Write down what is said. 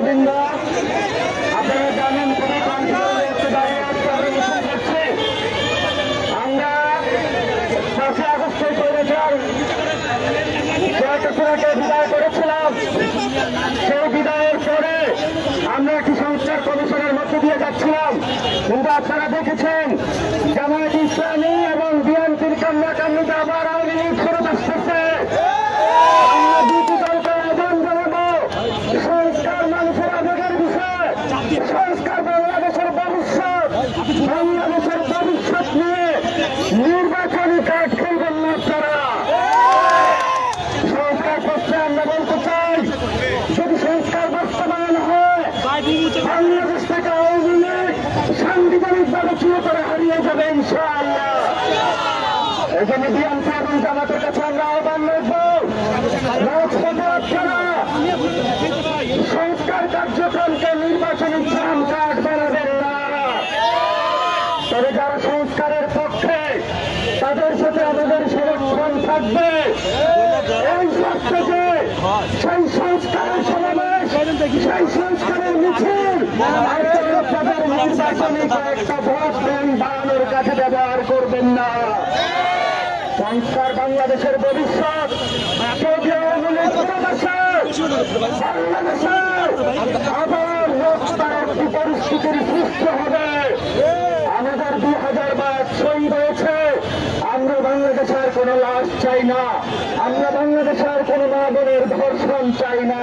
নেতৃবৃন্দ, আপনারা জানেন খুবই কনফিডেন্ট দাঁড়িয়ে আজকে আমরা মিছিল করছি। আমরা 5 আগস্টে স্বৈরাচার শেখ হাসিনাকে বিদায় করেছিলাম। সেই বিদায়ের পরে আমরা একটি সংস্কার কমিশনের মধ্য দিয়ে যাচ্ছিলাম, কিন্তু আপনারা দেখেছেন জামায়াত ইসলামী এবং বিএনপির কান্নাকান্নিতে আবার আওয়ামী লীগ ফেরত আসতেছে। আমরা দুটি দলকে আহ্বান জানাবো, সংস্কার মানুষের আবেগের বিষয়, সংস্কার বাংলাদেশের ভবিষ্যৎ, বাংলাদেশের ভবিষ্যৎ নিয়ে নির্বাচনী কাজ খেলবেন না আপনারা। সংস্কার করতে আমরা বলতে চাই, যদি সংস্কার বাস্তবায়ন হয় বাংলাদেশ থেকে আওয়ামী লীগ সাংবিধানিকভাবে চিরতরে হারিয়ে যাবে ইনশাআল্লাহ। এই জন্য বিএনপি এবং জামাতের কাছে আমরা আহ্বান রাখবো, রাজপথে আপনারা সংস্কার কার্যক্রমকে নির্বাচনী ট্রাম্প কার্ড বানাবেন না। তবে যারা সংস্কারের পক্ষে তাদের সাথে আমাদের সমর্থন থাকবে। এই সত্যি যে সেই সংস্কারের সমাবেশ, সেই সংস্কারের মিছিল তাদের নির্বাচনী কয়েকটা ভোট ব্যাংক বানানোর কাছে ব্যবহার করবেন না। সংস্কার বাংলাদেশের ভবিষ্যৎ। যদি আওয়ামী লীগ বাংলাদেশের আবার রক্তার একটি পরিস্থিতির সৃষ্টি হবে। আমাদের 2000 শহীদ হয়েছে। আমরা বাংলাদেশের কোনো লাশ চাই না, আমরা বাংলাদেশের কোনো মা বোনের ধর্ষণ চাই না।